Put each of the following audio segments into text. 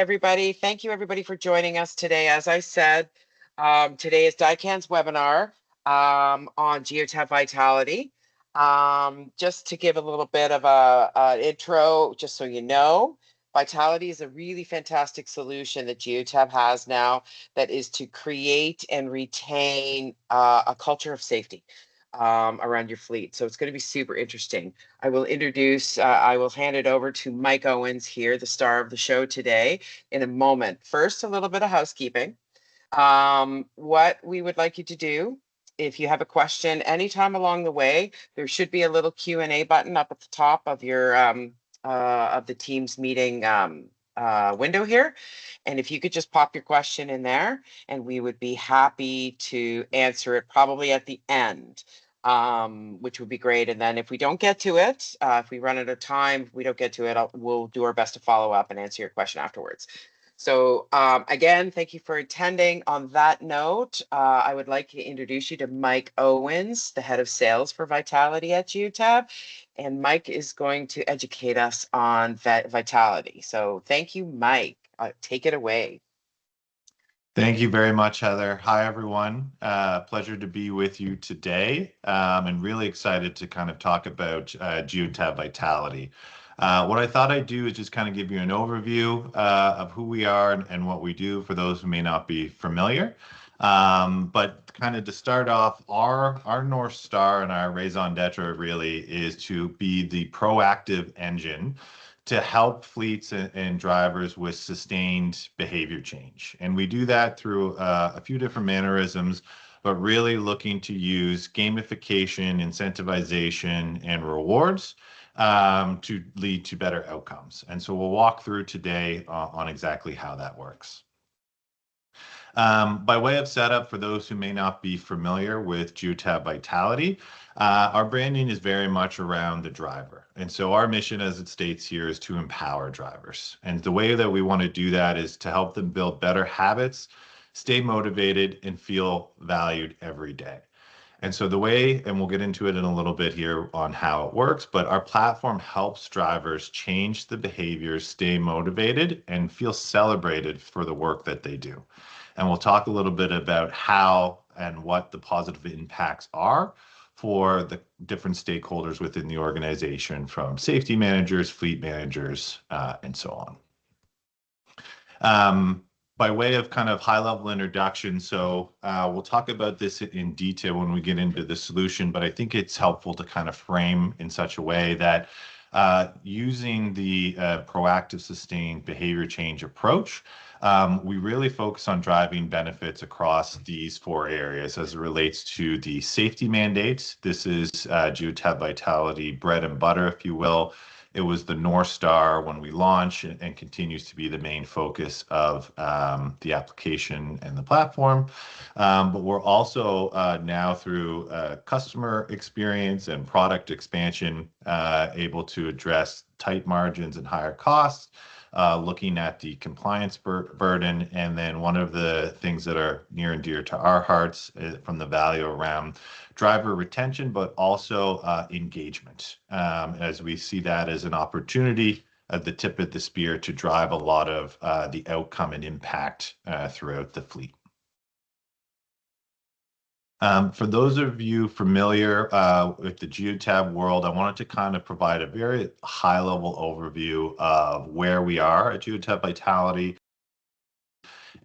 Everybody. Thank you, everybody, for joining us today. As I said, today is DICAN's webinar on Geotab Vitality. Just to give a little bit of an intro, just so you know, Vitality is a really fantastic solution that Geotab has now that is to create and retain a culture of safety around your fleet. So it's going to be super interesting. I will hand it over to Mike Owens here, the star of the show today, in a moment. First, a little bit of housekeeping. What we would like you to do, if you have a question anytime along the way, there should be a little Q&A button up at the top of your of the Teams meeting window here. And if you could just pop your question in there, and we would be happy to answer it probably at the end, which would be great. And then if we don't get to it, if we run out of time, if we don't get to it, we'll do our best to follow up and answer your question afterwards. So again, thank you for attending. On that note, I would like to introduce you to Mike Owens, the head of sales for Vitality at Geotab. And Mike is going to educate us on Vitality. So thank you, Mike. Take it away. Thank you very much, Heather. Hi, everyone. Pleasure to be with you today, and really excited to kind of talk about Geotab Vitality. What I thought I'd do is just kind of give you an overview of who we are and what we do for those who may not be familiar. But kind of to start off, our North Star and our raison d'etre really is to be the proactive engine to help fleets and drivers with sustained behavior change. And we do that through a few different mannerisms, but really looking to use gamification, incentivization, and rewards to lead to better outcomes. And so we'll walk through today on exactly how that works. By way of setup, for those who may not be familiar with Geotab Vitality, our branding is very much around the driver. And so our mission, as it states here, is to empower drivers. And the way that we want to do that is to help them build better habits, stay motivated, and feel valued every day. And so the way, and we'll get into it in a little bit here on how it works, but our platform helps drivers change the behaviors, stay motivated, and feel celebrated for the work that they do. And we'll talk a little bit about how and what the positive impacts are for the different stakeholders within the organization, from safety managers, fleet managers, and so on. By way of kind of high-level introduction, so we'll talk about this in detail when we get into the solution, but I think it's helpful to kind of frame in such a way that using the proactive, sustained behavior change approach, we really focus on driving benefits across these four areas as it relates to the safety mandates. This is Geotab Vitality bread and butter, if you will. It was the North Star when we launched and continues to be the main focus of the application and the platform. But we're also now through customer experience and product expansion able to address tight margins and higher costs, looking at the compliance burden. And then one of the things that are near and dear to our hearts from the value around driver retention, but also engagement, as we see that as an opportunity at the tip of the spear to drive a lot of the outcome and impact throughout the fleet. For those of you familiar with the Geotab world, I wanted to kind of provide a very high-level overview of where we are at Geotab Vitality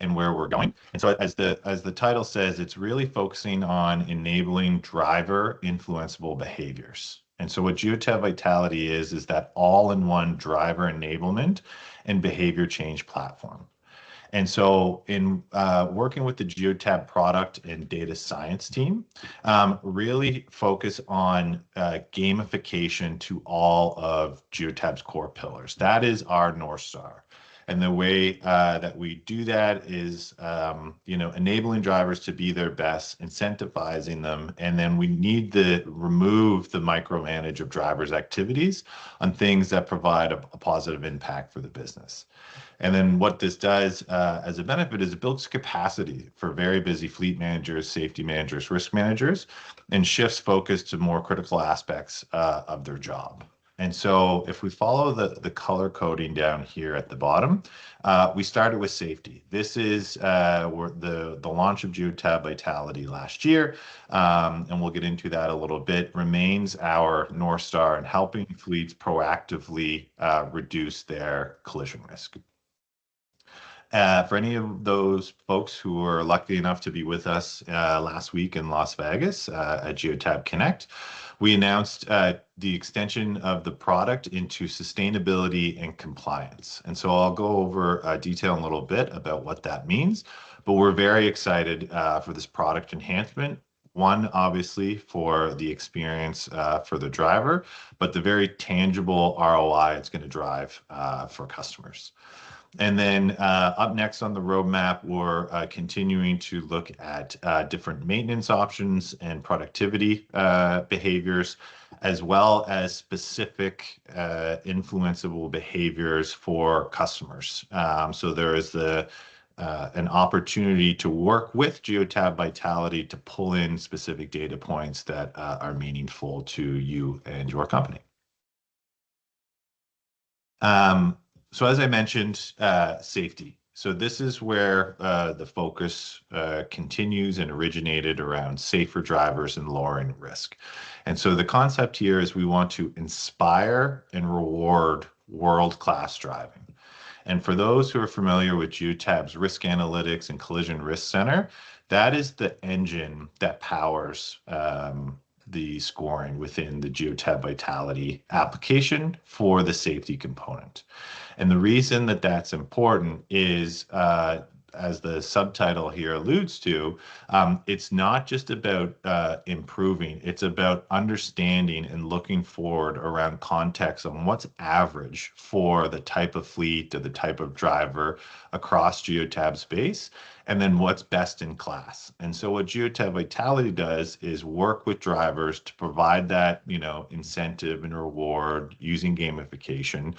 and where we're going. And so as the title says, it's really focusing on enabling driver influenceable behaviors. And so what Geotab Vitality is that all-in-one driver enablement and behavior change platform. And so in working with the Geotab product and data science team, really focus on gamification to all of Geotab's core pillars. That is our North Star. And the way that we do that is, enabling drivers to be their best, incentivizing them, and then we need to remove the micromanage of drivers' activities on things that provide a positive impact for the business. And then what this does as a benefit is it builds capacity for very busy fleet managers, safety managers, risk managers, and shifts focus to more critical aspects of their job. And so if we follow the color coding down here at the bottom, we started with safety. This is the launch of Geotab Vitality last year, and we'll get into that a little bit, remains our North Star in helping fleets proactively reduce their collision risk. For any of those folks who were lucky enough to be with us last week in Las Vegas at Geotab Connect, we announced the extension of the product into sustainability and compliance. And so I'll go over detail in a little bit about what that means, but we're very excited for this product enhancement. One, obviously, for the experience for the driver, but the very tangible ROI it's going to drive for customers. And then up next on the roadmap, we're continuing to look at different maintenance options and productivity behaviors, as well as specific influenceable behaviors for customers. So there is an opportunity to work with Geotab Vitality to pull in specific data points that are meaningful to you and your company. So as I mentioned, safety. So this is where the focus continues and originated around safer drivers and lowering risk. And so the concept here is we want to inspire and reward world-class driving. And for those who are familiar with Geotab's Risk Analytics and Collision Risk Center, that is the engine that powers the scoring within the Geotab Vitality application for the safety component. And the reason that that's important is, as the subtitle here alludes to, it's not just about improving, it's about understanding and looking forward around context on what's average for the type of fleet or the type of driver across Geotab space, and then what's best in class. And so what Geotab Vitality does is work with drivers to provide that, incentive and reward using gamification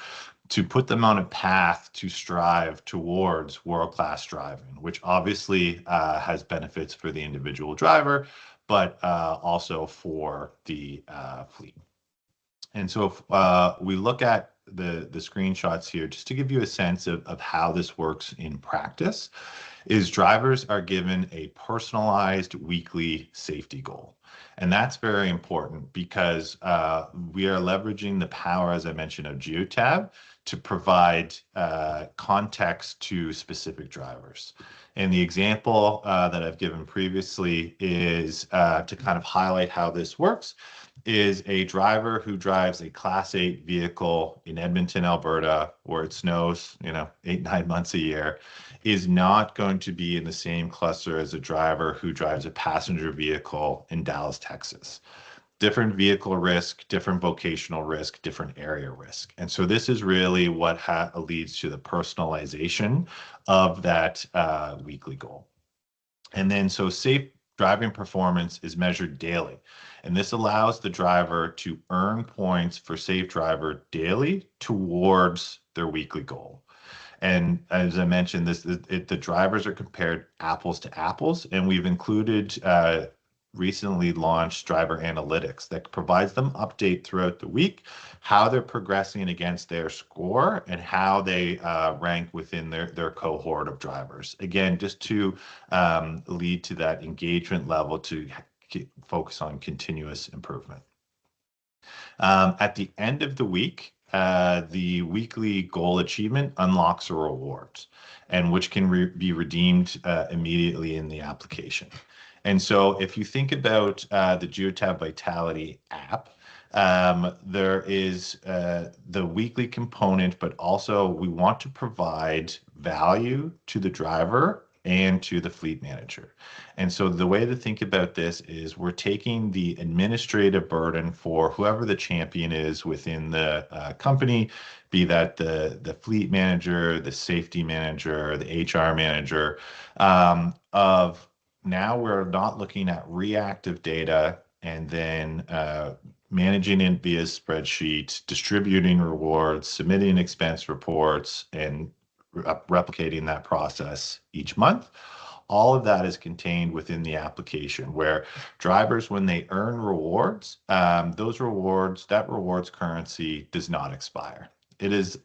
to put them on a path to strive towards world-class driving, which obviously has benefits for the individual driver, but also for the fleet. And so if we look at the screenshots here, just to give you a sense of how this works in practice, is drivers are given a personalized weekly safety goal. And that's very important because we are leveraging the power, as I mentioned, of Geotab to provide context to specific drivers. And the example that I've given previously is to kind of highlight how this works, is a driver who drives a Class 8 vehicle in Edmonton, Alberta, where it snows, 8-9 months a year, is not going to be in the same cluster as a driver who drives a passenger vehicle in Dallas, Texas. Different vehicle risk, different vocational risk, different area risk. And so this is really what leads to the personalization of that weekly goal. And then so safe driving performance is measured daily. And this allows the driver to earn points for safe driver daily towards their weekly goal. And as I mentioned, the drivers are compared apples to apples, and we've included recently launched driver analytics that provides them update throughout the week, how they're progressing against their score and how they rank within their cohort of drivers. Again, just to lead to that engagement level to focus on continuous improvement. At the end of the week, the weekly goal achievement unlocks a reward, and which can be redeemed immediately in the application. And so if you think about the Geotab Vitality app, there is the weekly component, but also we want to provide value to the driver and to the fleet manager. And so the way to think about this is we're taking the administrative burden for whoever the champion is within the company, be that the fleet manager, the safety manager, the HR manager, of now we're not looking at reactive data and then managing it via spreadsheet, distributing rewards, submitting expense reports, and replicating that process each month. All of that is contained within the application where drivers, when they earn rewards, those rewards, that rewards currency does not expire.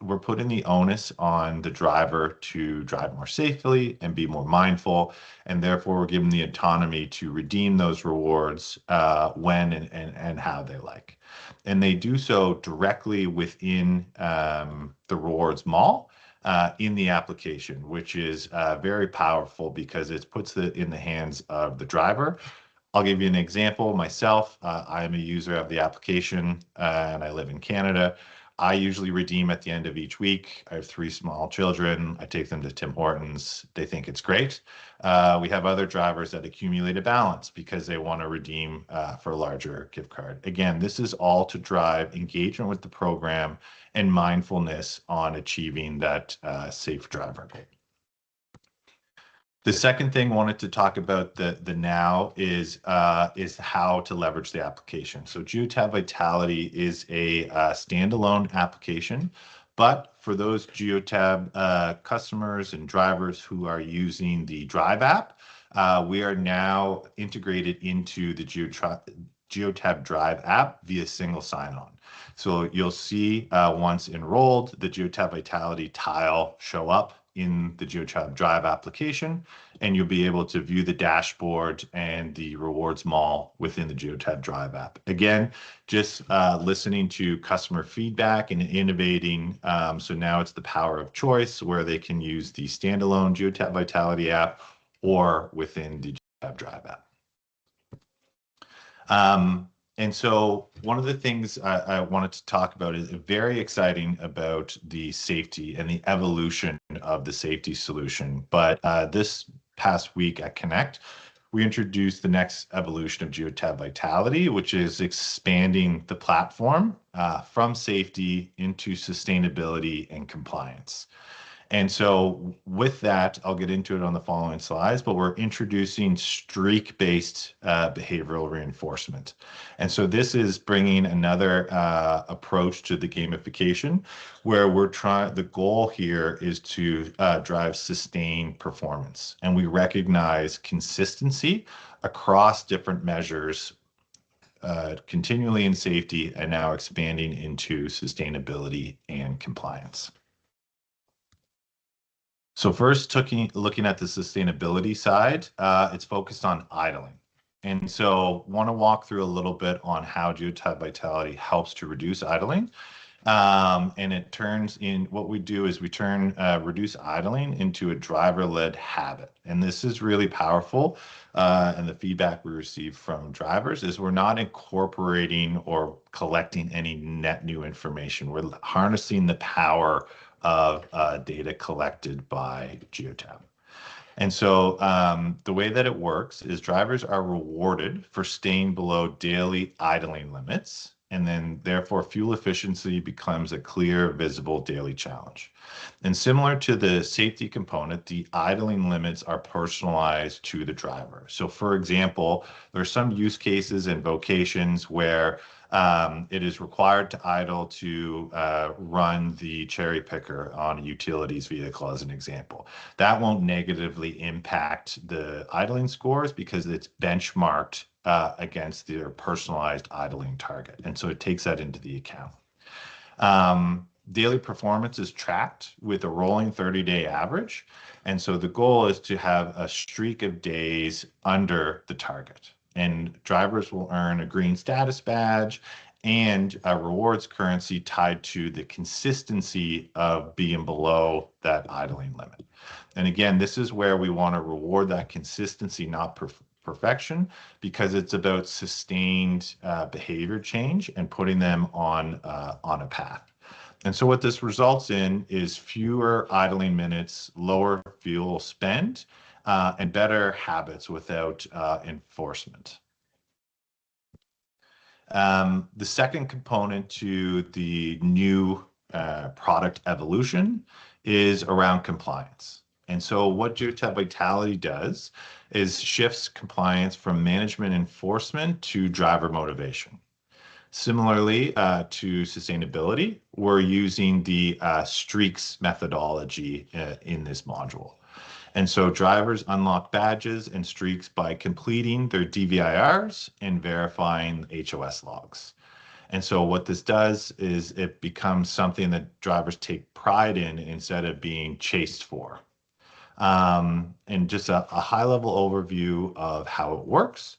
We're putting the onus on the driver to drive more safely and be more mindful, and therefore we're giving the autonomy to redeem those rewards when and how they like. And they do so directly within the rewards mall in the application, which is very powerful because it puts it in the hands of the driver. I'll give you an example. Myself, I am a user of the application and I live in Canada. I usually redeem at the end of each week. I have 3 small children. I take them to Tim Hortons. They think it's great. We have other drivers that accumulate a balance because they want to redeem for a larger gift card. Again, this is all to drive engagement with the program and mindfulness on achieving that safe driver goal. The second thing I wanted to talk about the now is how to leverage the application. So Geotab Vitality is a standalone application, but for those Geotab customers and drivers who are using the Drive app, we are now integrated into the Geotab Drive app via single sign-on. So you'll see once enrolled, the Geotab Vitality tile show up in the Geotab Drive application, and you'll be able to view the dashboard and the rewards mall within the Geotab Drive app. Again, just listening to customer feedback and innovating. So now it's the power of choice where they can use the standalone Geotab Vitality app or within the Geotab Drive app. And so one of the things I wanted to talk about is very exciting about the safety and the evolution of the safety solution. But this past week at Connect, we introduced the next evolution of Geotab Vitality, which is expanding the platform from safety into sustainability and compliance. And so with that, I'll get into it on the following slides, but we're introducing streak-based behavioral reinforcement. And so this is bringing another approach to the gamification where the goal here is to drive sustained performance. And we recognize consistency across different measures continually in safety and now expanding into sustainability and compliance. So first, looking at the sustainability side, it's focused on idling. And so want to walk through a little bit on how Geotab Vitality helps to reduce idling. And it turns in, what we do is we turn reduce idling into a driver-led habit. And this is really powerful. And the feedback we receive from drivers is we're not incorporating or collecting any net new information. We're harnessing the power of data collected by Geotab. And so the way that it works is drivers are rewarded for staying below daily idling limits, and then therefore fuel efficiency becomes a clear, visible daily challenge. And similar to the safety component, the idling limits are personalized to the driver. So for example, there are some use cases and vocations where it is required to idle to run the cherry picker on a utilities vehicle, as an example. That won't negatively impact the idling scores because it's benchmarked against their personalized idling target. And so it takes that into the account. Daily performance is tracked with a rolling 30-day average. And so the goal is to have a streak of days under the target. And drivers will earn a green status badge and a rewards currency tied to the consistency of being below that idling limit. And again, this is where we want to reward that consistency, not perfection, because it's about sustained behavior change and putting them on a path. And so what this results in is fewer idling minutes, lower fuel spend, and better habits without enforcement. The second component to the new product evolution is around compliance. And so what Geotab Vitality does is shifts compliance from management enforcement to driver motivation. Similarly, to sustainability, we're using the streaks methodology in this module. And so drivers unlock badges and streaks by completing their DVIRs and verifying HOS logs. And so what this does is it becomes something that drivers take pride in instead of being chased for. And just a high level overview of how it works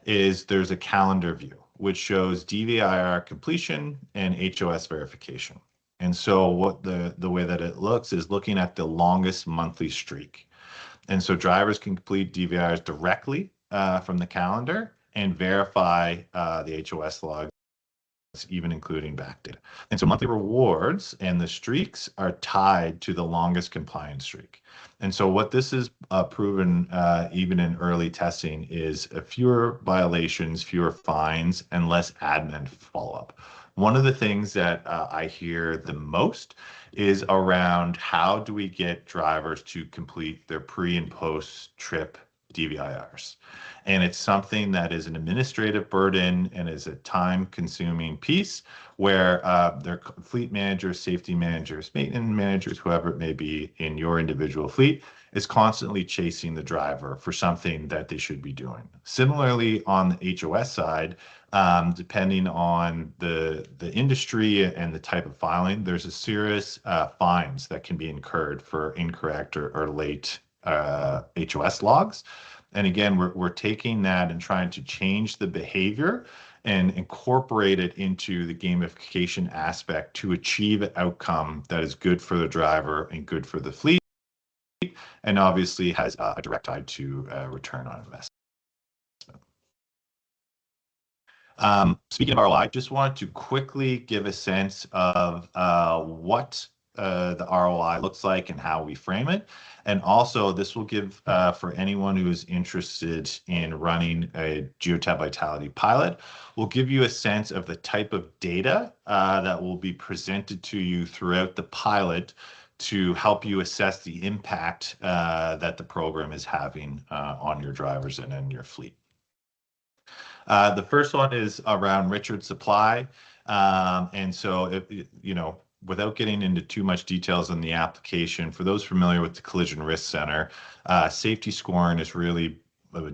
is there's a calendar view, which shows DVIR completion and HOS verification. And so what the way that it looks is looking at the longest monthly streak. And so drivers can complete DVIRs directly from the calendar and verify the HOS log, even including backdata. And so monthly rewards and the streaks are tied to the longest compliance streak. And so what this is proven even in early testing is fewer violations, fewer fines, and less admin follow-up. One of the things that I hear the most is around how do we get drivers to complete their pre and post trip DVIRs. And it's something that is an administrative burden and is a time-consuming piece where their fleet managers, safety managers, maintenance managers, whoever it may be in your individual fleet, is constantly chasing the driver for something that they should be doing. Similarly, on the HOS side, depending on the industry and the type of filing, there's a serious fines that can be incurred for incorrect or late HOS logs. And again, we're taking that and trying to change the behavior and incorporate it into the gamification aspect to achieve an outcome that is good for the driver and good for the fleet, and obviously has a direct tie to return on investment. Speaking of ROI, just wanted to quickly give a sense of what the ROI looks like and how we frame it. And also this will give for anyone who is interested in running a Geotab Vitality pilot, will give you a sense of the type of data that will be presented to you throughout the pilot to help you assess the impact that the program is having on your drivers and in your fleet. The first one is around Richard's supply. And so, without getting into too much details on the application, for those familiar with the Collision Risk Center, safety scoring is really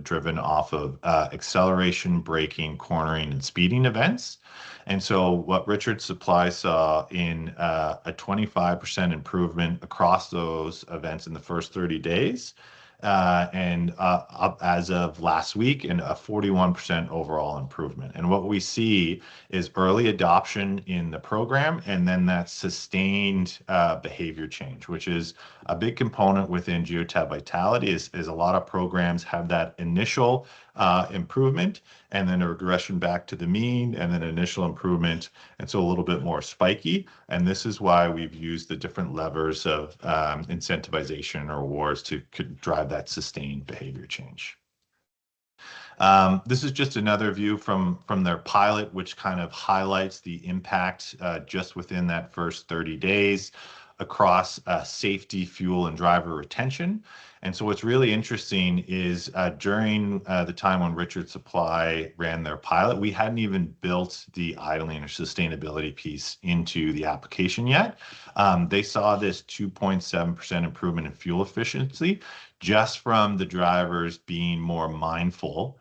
driven off of acceleration, braking, cornering, and speeding events. And so what Richard's Supply saw in a 25% improvement across those events in the first 30 days, and up as of last week, and a 41% overall improvement. And what we see is early adoption in the program, and then that sustained behavior change, which is a big component within Geotab Vitality. Is a lot of programs have that initial improvement, and then a regression back to the mean, and then initial improvement, and so a little bit more spiky. And this is why we've used the different levers of incentivization or rewards to drive that sustained behavior change. This is just another view from their pilot, which kind of highlights the impact just within that first 30 days across safety, fuel, and driver retention. And so what's really interesting is during the time when Richard Supply ran their pilot, we hadn't even built the idling or sustainability piece into the application yet. They saw this 2.7% improvement in fuel efficiency just from the drivers being more mindful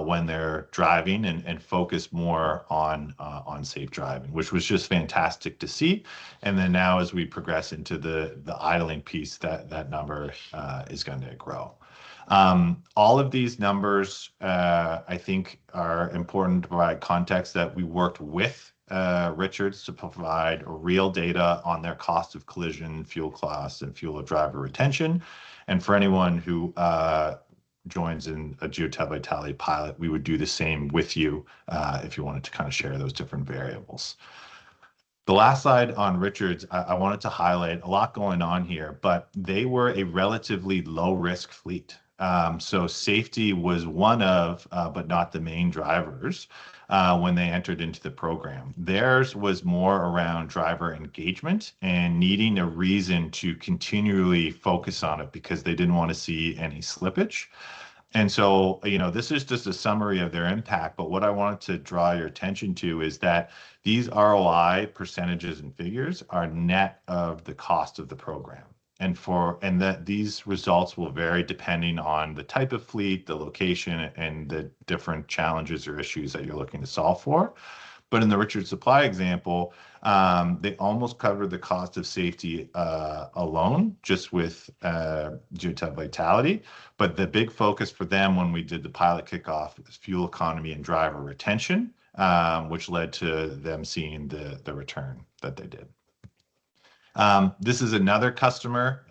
when they're driving and focus more on safe driving, which was just fantastic to see. And then now as we progress into the idling piece, that number is going to grow. All of these numbers, I think, are important to provide context that we worked with Richards to provide real data on their cost of collision, fuel costs, and fuel of driver retention. And for anyone who joins in a Geotab Vitality pilot, we would do the same with you if you wanted to kind of share those different variables. The last slide on Richards, I wanted to highlight a lot going on here, but they were a relatively low-risk fleet. So safety was one of, but not the main drivers when they entered into the program. Theirs was more around driver engagement and needing a reason to continually focus on it because they didn't want to see any slippage. And so, this is just a summary of their impact. But what I wanted to draw your attention to is that these ROI percentages and figures are net of the cost of the program. And that these results will vary depending on the type of fleet, the location, and the different challenges or issues that you're looking to solve for. But in the Richard Supply example, they almost covered the cost of safety alone, just with Geotab Vitality. But the big focus for them when we did the pilot kickoff is fuel economy and driver retention, which led to them seeing the return that they did. This is another customer.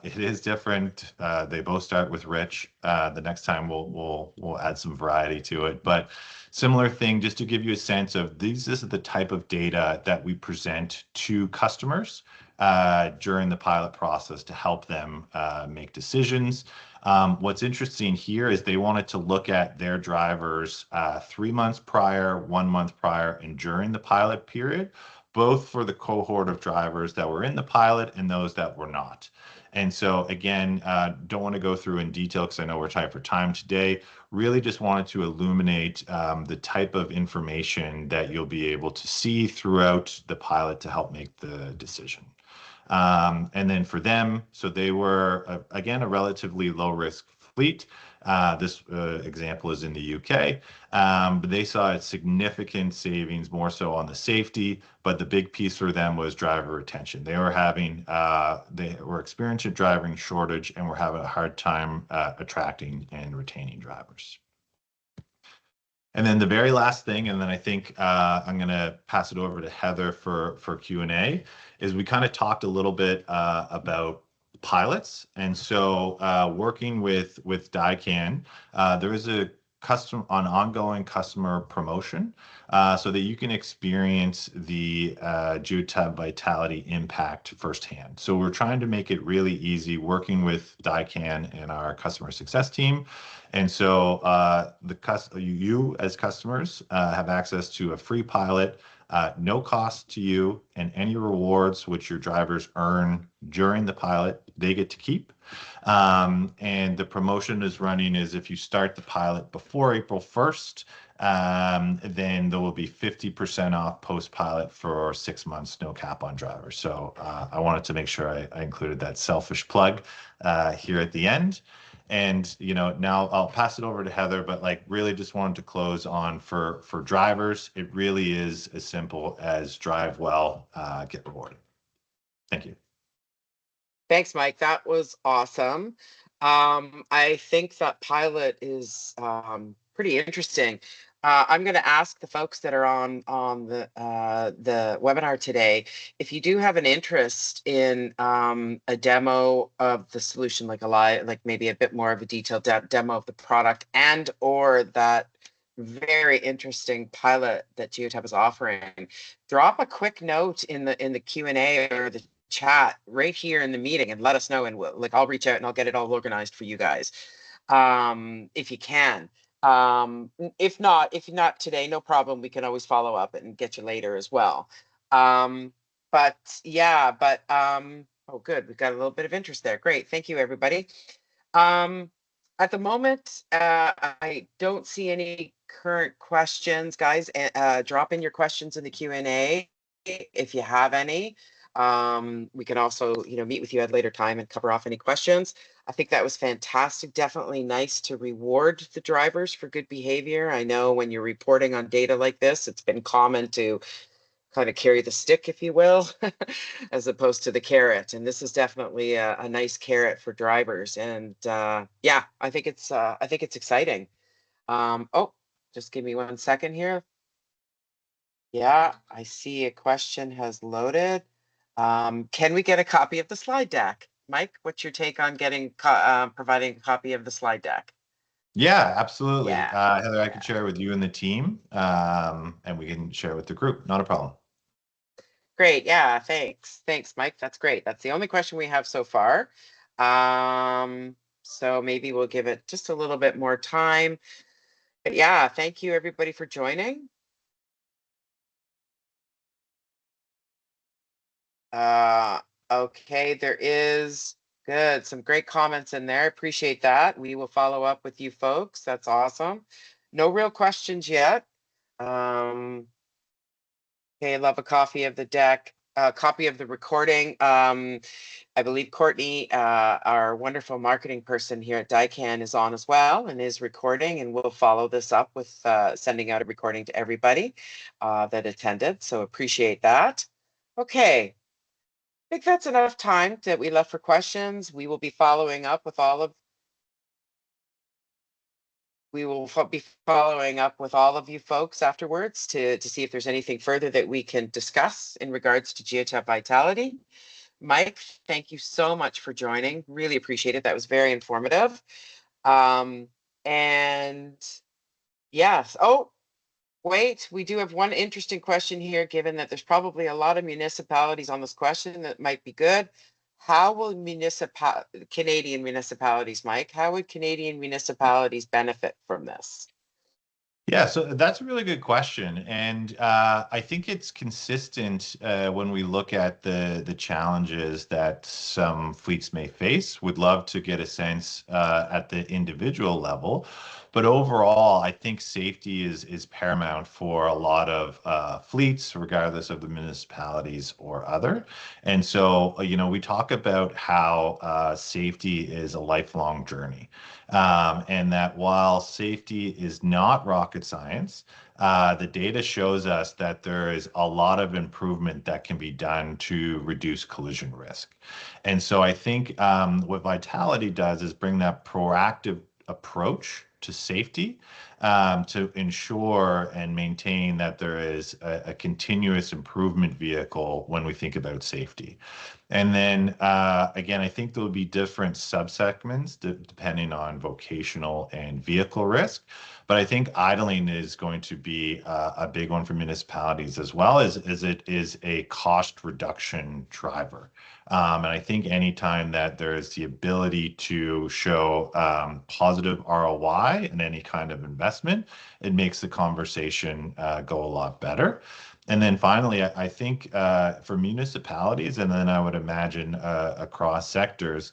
It is different. They both start with Rich. The next time we'll add some variety to it, but similar thing. Just to give you a sense of these, this is the type of data that we present to customers during the pilot process to help them make decisions. What's interesting here is they wanted to look at their drivers 3 months prior, 1 month prior, and during the pilot period, both for the cohort of drivers that were in the pilot and those that were not. And so again, don't want to go through in detail because I know we're tight for time today. Really just wanted to illuminate the type of information that you'll be able to see throughout the pilot to help make the decision. And then for them, so they were, again, a relatively low risk fleet. This example is in the UK, but they saw significant savings more so on the safety, but the big piece for them was driver retention. They were experiencing driving shortage and were having a hard time attracting and retaining drivers. And then the very last thing, and then I think I'm going to pass it over to Heather for Q&A, is we kind of talked a little bit about pilots. And so working with Daikin, there is an ongoing customer promotion so that you can experience the Geotab Vitality impact firsthand. So we're trying to make it really easy working with Daikin and our customer success team. And so you as customers have access to a free pilot, no cost to you, and any rewards which your drivers earn during the pilot, they get to keep. And the promotion is running is if you start the pilot before April 1st, then there will be 50% off post-pilot for 6 months, no cap on drivers. So I wanted to make sure I included that selfish plug here at the end. And now I'll pass it over to Heather, but really just wanted to close on for drivers. It really is as simple as drive well, get rewarded. Thank you. Thanks, Mike. That was awesome. I think that pilot is pretty interesting. I'm going to ask the folks that are on the webinar today, if you do have an interest in a demo of the solution, like maybe a bit more of a detailed demo of the product, and or that very interesting pilot that Geotab is offering, drop a quick note in the Q&A or the chat right here in the meeting and let us know, and I'll reach out and I'll get it all organized for you guys if you can. If not today, no problem. We can always follow up and get you later as well. Oh, good. We've got a little bit of interest there. Great. Thank you, everybody. At the moment, I don't see any current questions, guys. Drop in your questions in the Q&A if you have any. We can also, meet with you at a later time and cover off any questions. I think that was fantastic. Definitely nice to reward the drivers for good behavior. I know when you're reporting on data like this, it's been common to kind of carry the stick, if you will, as opposed to the carrot. And this is definitely a nice carrot for drivers. And yeah, I think it's exciting. Oh, just give me 1 second here. Yeah, I see a question has loaded. Can we get a copy of the slide deck? Mike, what's your take on providing a copy of the slide deck? Yeah, absolutely. Yeah. Heather, I can share with you and the team, and we can share with the group. Not a problem. Great. Yeah, thanks. Thanks, Mike. That's great. That's the only question we have so far. So maybe we'll give it just a little bit more time. But yeah, thank you everybody for joining. Okay, there is Good. Some great comments in there. Appreciate that. We will follow up with you folks. That's awesome. No real questions yet. Okay, love a copy of the deck, copy of the recording. I believe Courtney, our wonderful marketing person here at Daikin, is on as well and is recording, and we'll follow this up with sending out a recording to everybody that attended. So appreciate that. Okay, I think that's enough time that we left for questions. We will be following up with all of be following up with all of you folks afterwards to see if there's anything further that we can discuss in regards to Geotab Vitality. Mike, thank you so much for joining. Really appreciate it. That was very informative. And yes. Oh, wait, we do have one interesting question here, given that there's probably a lot of municipalities on this question that might be good. How will Canadian municipalities, Mike, how would Canadian municipalities benefit from this? Yeah, so that's a really good question, and I think it's consistent when we look at the challenges that some fleets may face. Would love to get a sense at the individual level, but overall, I think safety is paramount for a lot of fleets, regardless of the municipalities or other. And so, we talk about how safety is a lifelong journey. And that while safety is not rocket science, the data shows us that there is a lot of improvement that can be done to reduce collision risk. And so I think what Vitality does is bring that proactive approach to safety to ensure and maintain that there is a continuous improvement vehicle when we think about safety. And then again, I think there'll be different subsegments depending on vocational and vehicle risk. But I think idling is going to be a big one for municipalities as well as it is a cost reduction driver. And I think anytime that there is the ability to show positive ROI in any kind of investment, it makes the conversation go a lot better. And then finally, I think for municipalities, and then I would imagine across sectors,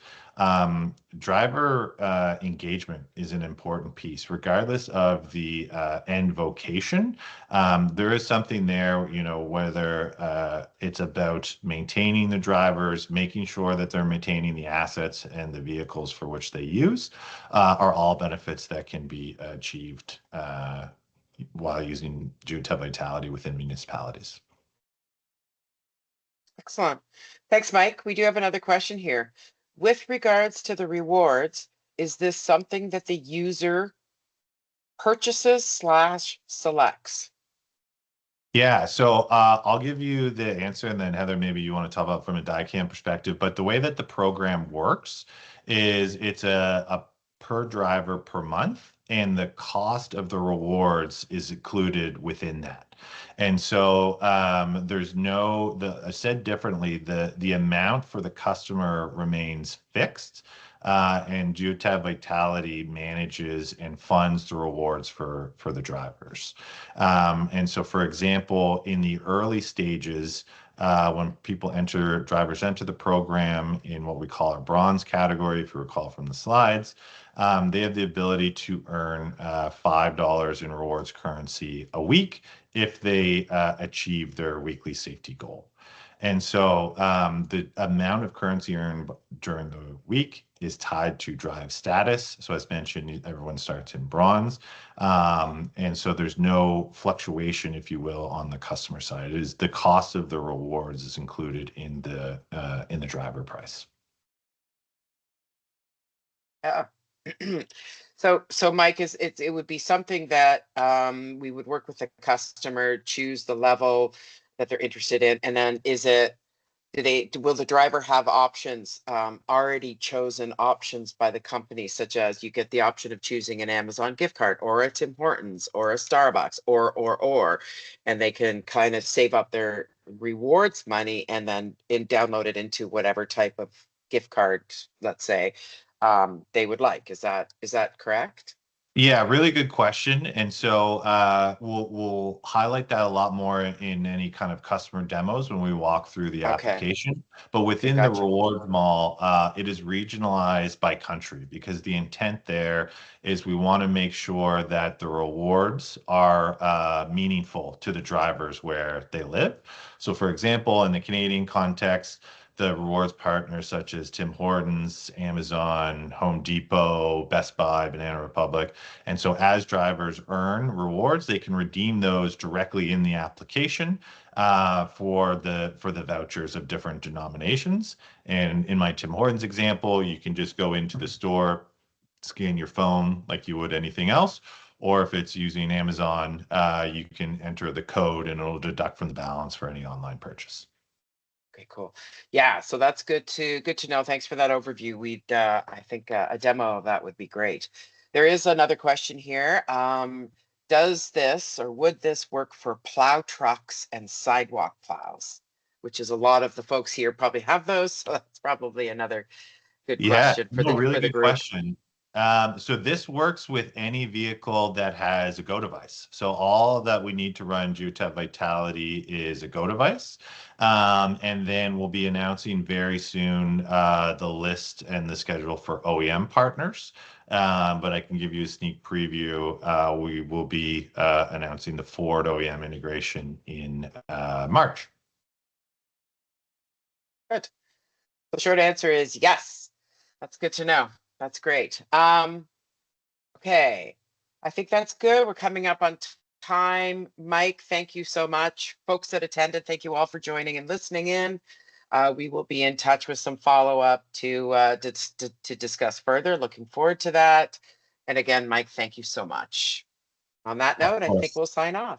driver engagement is an important piece, regardless of the end vocation. There is something there, whether it's about maintaining the drivers, making sure that they're maintaining the assets and the vehicles for which they use, are all benefits that can be achieved while using Geotab Vitality within municipalities. Excellent. Thanks, Mike. We do have another question here. With regards to the rewards, is this something that the user purchases/selects? Yeah, so I'll give you the answer, and then Heather, maybe you want to talk about from a DICAM perspective. But the way that the program works is it's a per driver per month, and the cost of the rewards is included within that. And so there's said differently, the amount for the customer remains fixed. And Geotab Vitality manages and funds the rewards for the drivers. And so, for example, in the early stages, when drivers enter the program in what we call our bronze category, if you recall from the slides, they have the ability to earn $5 in rewards currency a week if they achieve their weekly safety goal. And so the amount of currency earned during the week is tied to drive status. So as mentioned, everyone starts in bronze. And so there's no fluctuation, if you will, on the customer side. It is the cost of the rewards is included in the driver price. Yeah. So Mike, it would be something that we would work with the customer, choose the level that they're interested in, and then will the driver have options, already chosen options by the company, such as you get the option of choosing an Amazon gift card or a Tim Hortons or a Starbucks or, and they can kind of save up their rewards money and then download it into whatever type of gift card, let's say, they would like. Is that correct? Yeah, really good question. And so we'll highlight that a lot more in any kind of customer demos when we walk through the Okay, application. But within the gotcha. reward mall, it is regionalized by country because the intent there is we want to make sure that the rewards are meaningful to the drivers where they live. So, for example, in the Canadian context, the rewards partners such as Tim Hortons, Amazon, Home Depot, Best Buy, Banana Republic. And so as drivers earn rewards, they can redeem those directly in the application for the vouchers of different denominations. And in my Tim Hortons example, you can just go into the store, scan your phone like you would anything else. Or if it's using Amazon, you can enter the code and it'll deduct from the balance for any online purchase. Okay, cool. Yeah, so that's good to know. Thanks for that overview. We'd I think a demo of that would be great. There is another question here. Does this or would this work for plow trucks and sidewalk plows? Which is a lot of the folks here probably have those, so that's probably another good Yeah, question for no, the really for the good group. question. So this works with any vehicle that has a Go device. So all that we need to run Geotab Vitality is a Go device. And then we'll be announcing very soon the list and the schedule for OEM partners. But I can give you a sneak preview. We will be announcing the Ford OEM integration in March. Good. The short answer is yes. That's good to know. That's great. Okay, I think that's good. We're coming up on time. Mike, thank you so much. Folks that attended, thank you all for joining and listening in. We will be in touch with some follow-up to discuss further. Looking forward to that. And again, Mike, thank you so much. On that Of note, I think course. we'll sign off.